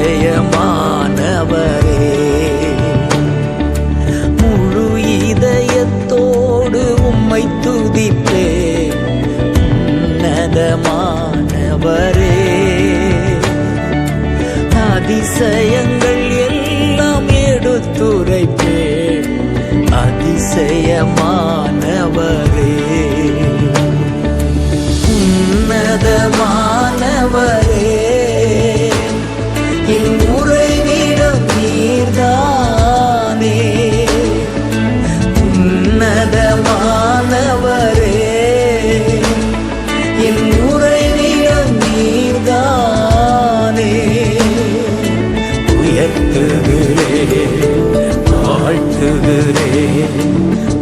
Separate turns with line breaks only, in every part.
அதிசயமானவரே. முழு இதயத்தோடு உம்மை துதிப்பே உன்னதமானவரே. அதிசயங்கள் எல்லாம் எடுத்துரைப்பே அதிசயமானவரே. உன்னதமானவரே, என் உறைவிடம் நீர்தானே. உன்னதமானவரே, என் உறைவிடம் நீர்தானே. உயர்த்துகிறேன், வாழ்த்துகிறேன்,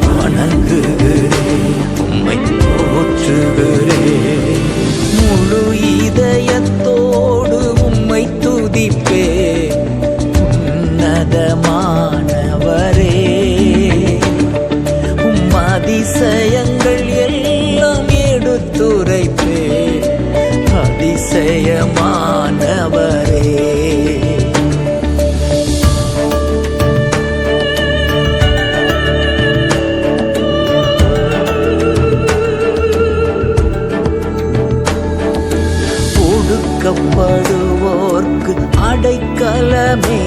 வணங்குகிறேன், உம்மை போற்றுகிறேன். முழு இதயத்தோடு உம்மை துதிப்பே உன்னதமானவரே. உம் அதிசயங்கள் எல்லாம் எடுத்துரைப்பே அதிசயமானவரே. ஒடுக்கப்படுவோர்க்கு அடைக்கலமே,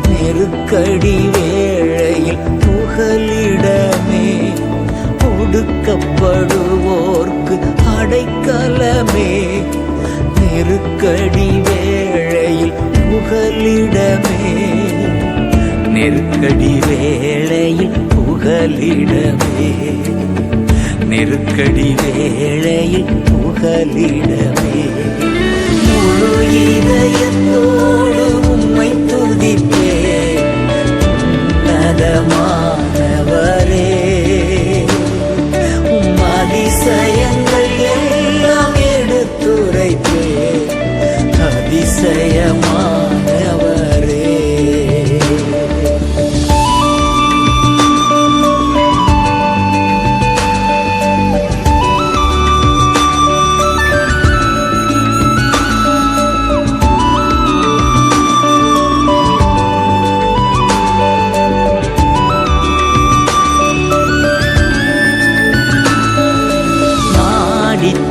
நெருக்கடி வேளையில் புகலிடமே. ஒடுக்கப்படுவோர்க்கு அடைக்கலமே, நெருக்கடி வேளையில் புகலிடமே. நெருக்கடி வேளையில் புகலிடமே, நெருக்கடி வேளையில் புகலிடமே. முழு இதயத்தோடு உம்மை துதிப்பே உன்னதமானவரே. உம் அதிசயங்கள் எல்லாம் எடுத்துரைப்பே அதிசயமானவரே.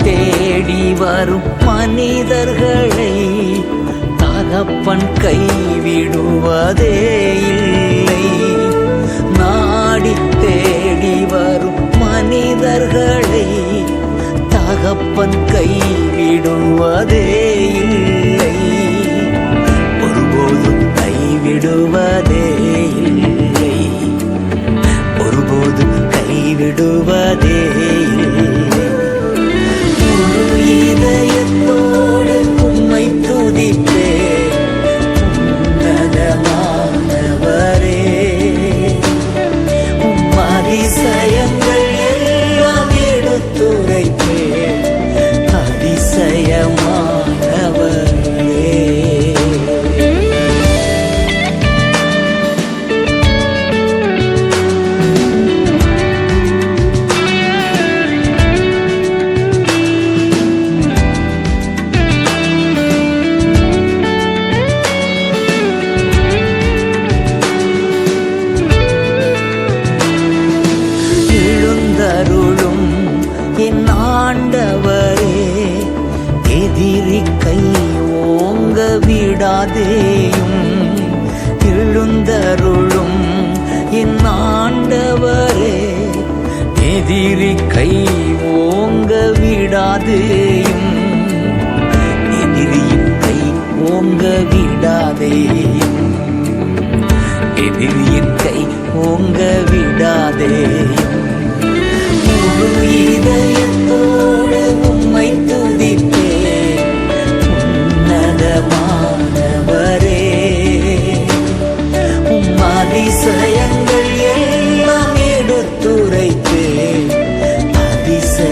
தேடி வரும் மனிதர்களை தகப்பன் கைவிடுவதே இல்லை. நாடி தேடி வரும் மனிதர்களை தகப்பன் கைவிடுவதே இல்லை. ஒருபோதும் கைவிடுவதே இல்லை, ஒருபோதும் கைவிடுவதே இல்லை. இதயத்தோடு உம்மை துதிப்பே உன்னதமானவரே. உம் அதிசயங்கள் எல்லாம் எடுத்துரைப்பே அதிசயமானவரே. என் ஆண்டவரே, எதிரி கை ஓங்க விடாதேயும். எழுந்தருளும் என் ஆண்டவரே, எதிரி கை ஓங்க விடாதேயும். எதிரியின் கை ஓங்க விடாதேயும், எதிரியின் கை ஓங்க விடாதேயும். முழு இதயத்தோடு உம்மை துதிப்பே உன்னதமானவரே. உம் அதிசயங்கள் எல்லாம் எடுத்துரைப்பே அதிசயமானவரே.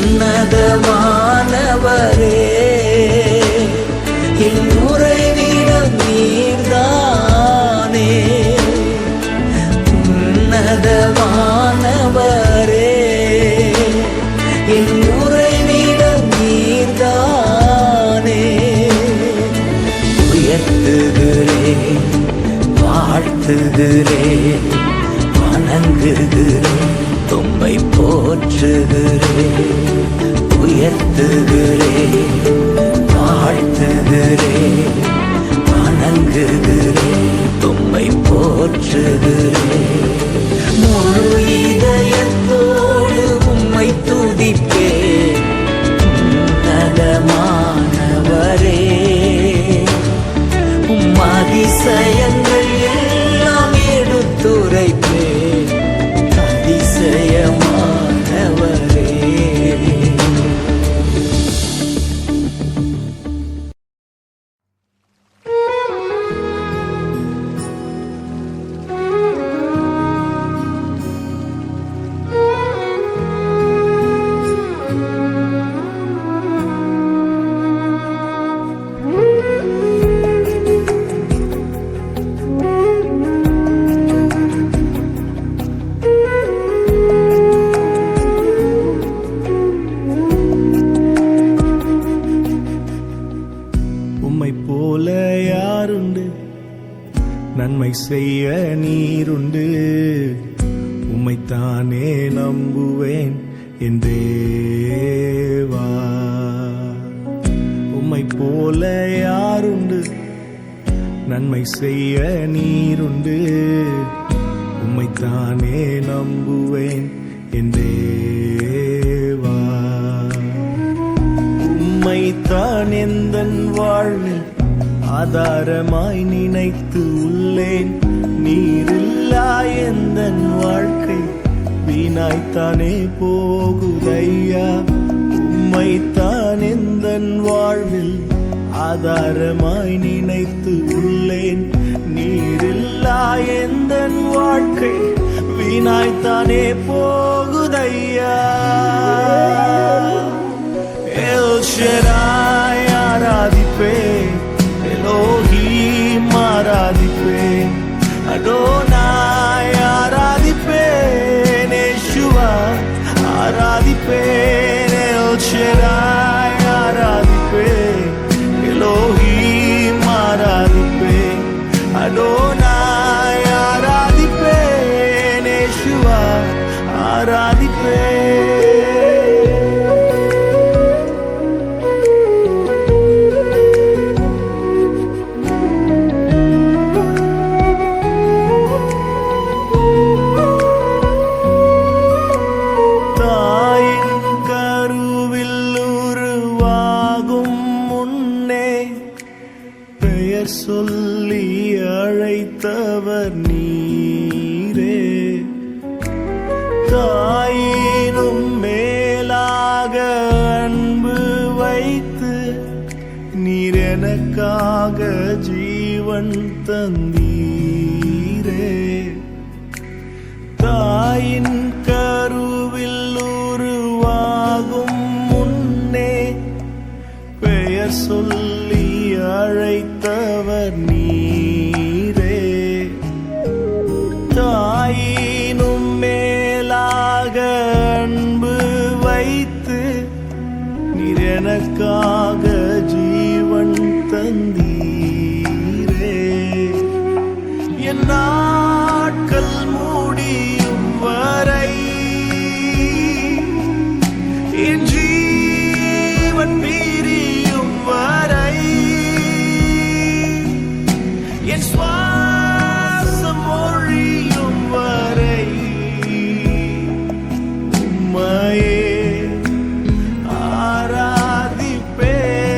உன்னதமானவரே, என் உறைவிடம் நீர்தானே. உன்னதமான உயர்த்துகிறேன், வணங்குகிறேன், உம்மை போற்றுகிறேன், உயர்த்துகிறேன், வாழ்த்துகிறேன், வணங்குகிறேன், உம்மை போற்றுகிறேன். முழு இதயத்தோடு உம்மை துதிப்பேன், உன்னதமானவரே. உம் அதிசயங்கள் எல்லாம் எடுத்துரைப்பேன், அதிசயமானவரே.
உம்மை போல யாருண்டு, நன்மை செய்ய நீருண்டு. உம்மைத்தானே நம்புவேன் என் தேவா. உம்மை போல யாருண்டு, நன்மை செய்ய நீருண்டு. உம்மைத்தானே நம்புவேன் என் தேவா. உம்மைத்தான் எந்தன் வாழ்வில் ஆதாரமாய் நினைத்து உள்ளேன். நீரில்லா எந்தன் வாழ்க்கை வீணாய்த்தானே போகுதையா. உம்மைத்தான் எந்தன் வாழ்வில் ஆதாரமாய் நினைத்து உள்ளேன். நீரில்லா எந்தன் வாழ்க்கை வீணாய்த்தானே போகுதையா. எல் ஷடாய் ஆராதிப்பேன், எலோஹீம் ஆராதிப்பேன், அடோனாய் ஆராதிப்பேன், யேசுவா ஆராதிப்பேன். எல் ஷடாய் ஆராதிப்பேன், எலோஹீம் ஆராதிப்பேன், அடோனாய் ஆராதிப்பேன், யேசுவா ஆராதிப்பேன். சொல்லி அழைத்தவர் நீரே. தாயினும் மேலாக அன்பு வைத்து நீர் எனக்காக ஜீவன் தந்தீரே. தாயின் கருவில் உருவாகும் முன்னே பெயர் சொல்லி அழைத்தவர் நீரே. தாயினும் மேலாக அன்பு வைத்து நீர் எனக்காக ஜீவன் தந்தீரே. என் நாட்கள் முடியும் வரை என் ஜீவன் பிரியும் வரை என் சுவாசம் ஒழியும் வரை உம்மையே ஆராதிப்பேன்.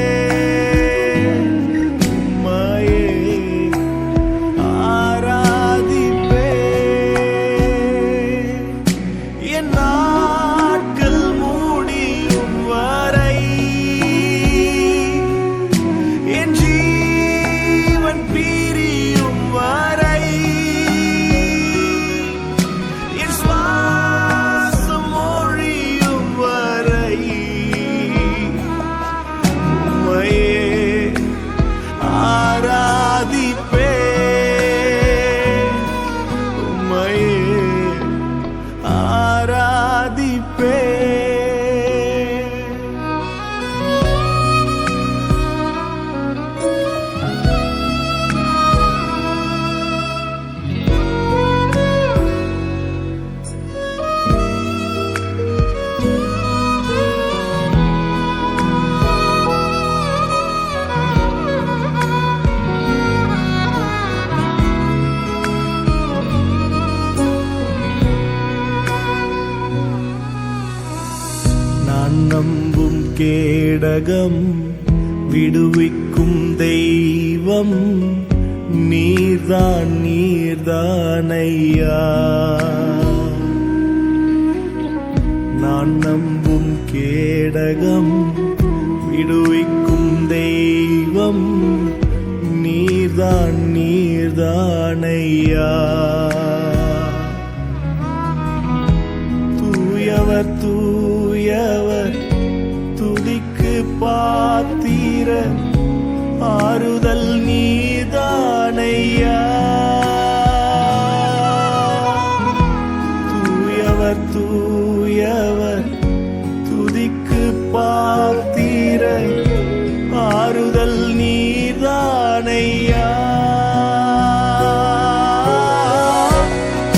கேடகம் விடுவிக்கும் தெய்வம் நீர்தான் நீர்தானையா. நான் நம்பும் கேடகம் விடுவிக்கும் தெய்வம் நீர்தான் நீர்தானையா. தூயவர் தூயவர் துதிக்கு பாத்திர ஆறுதல் நீர்தானையா. தூயவர் தூயவர் துதிக்கு பாத்திர ஆறுதல் நீர்தானையா.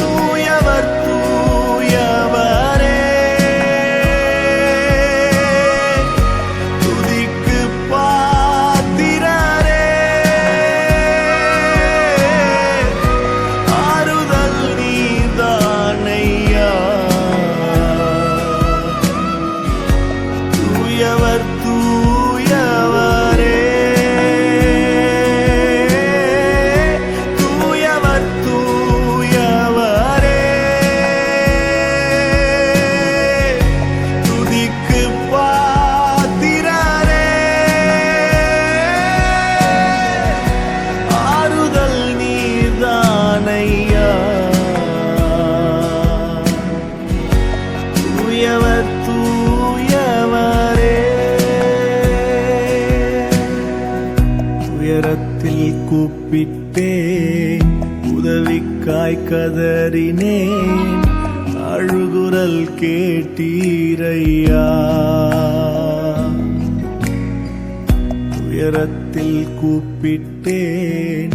தூயவர் தூயவரே துதிக்கு பாத்திரரே ஆறுதல் நீர்தானையா. தூயவர் தூயவரே தூயவர் தூயவரே துதிக்கு பாத்திரரே ஆறுதல் நீர்தானையா. தூயவர் தூயவரே உயரத்தில் கூப்பிட்டேன் உதவிக்காய் கதறினேன் அழுகுரல் கேட்டீரையா. உயரத்தில் கூப்பிட்டேன்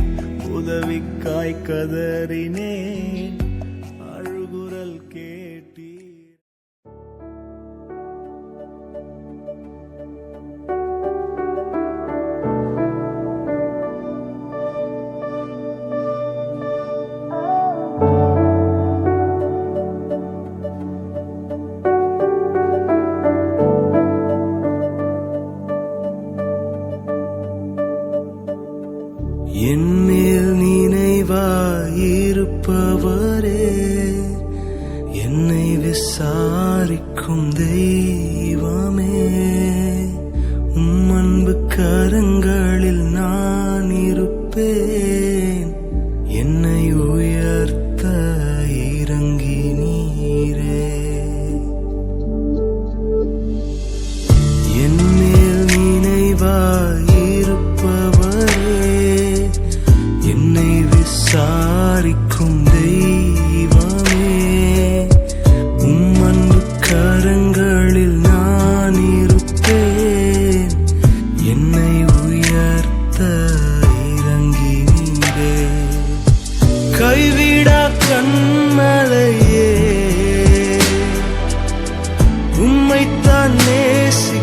உதவிக்காய் கதறினேன் அழுகுரல் கேட்டீர். என்மேல் நினைவாயிருப்பவரே என்னை விசாரிக்கும் தெய்வமே உம் அன்பு கரங்களில் நான் இருப்பேன். என்னை உயர்த்த இறங்கி நீரே. என்மேல் நினைவாயிருப்பவரே என்னை விசாரிக்கும் தெய்வமே உம் அன்பு கரங்களில் நான் இருப்பேன். என்னை உயர்த்த இறங்கி நீரே. கைவிடா கண்மலையே உம்மைத்தான் நேசிக்கிறேன்.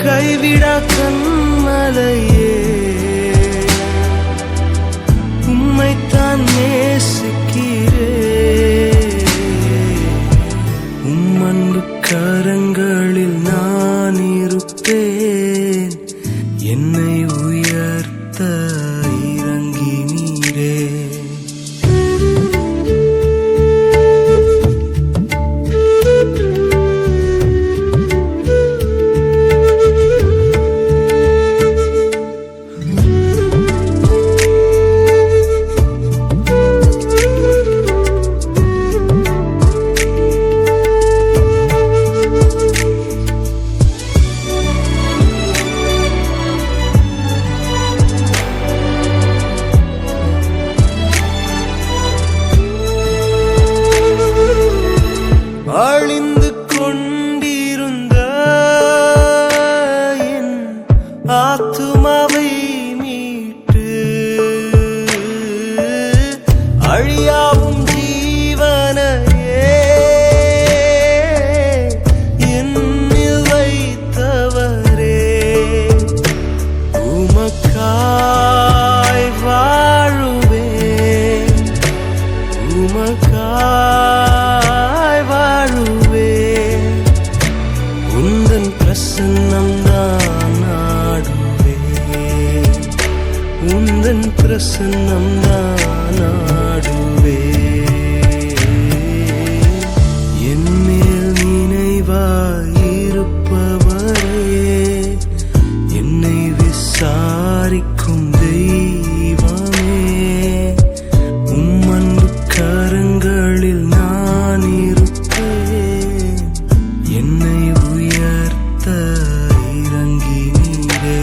கைவிடா கண்மலையே உம்மைத்தான் நேசிக்கிறேன். உம் அன்பு கரங்களில் நான் இருப்பேன். என்னை உயர்த்த இறங்கி நீரே. உந்தன் பிரசன்னம் தான் நாடுவேன், உந்தன் பிரசன்னம் தான் நாடுவேன். என்மேல் நினைவாயிருப்பவரே, என்னை விசாரிக்கும் தெய்வமே, உம் அன்பு கரங்களில் நான் இருப்பேன், என்னை உயர்த்த இறங்கினீரே.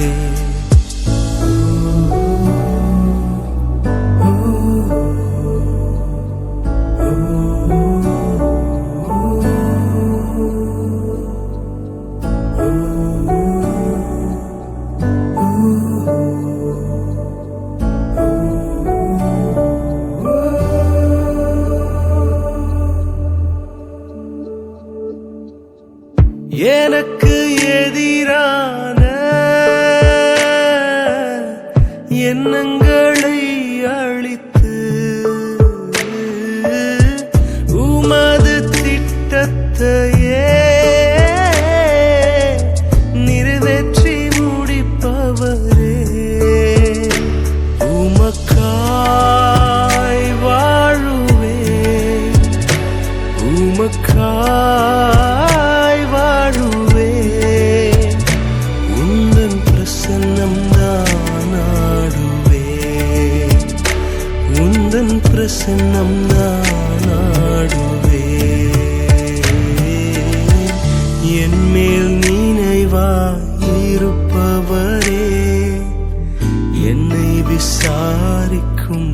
எனக்கு எதிரான எண்ணங்களை அழித்து உமது திட்டத்தையே நிறைவேற்றி முடிப்பவரே, உமக்காய் வாழுவேன், உமக்காய் வாழுவேன், உந்தன் பிரசன்னம் தான் நாடுவேன், உந்தன் பிரசன்னம் தான் நாடுவேன். என்மேல் நினைவாயிருப்பவரே, என்னை விசாரிக்கும்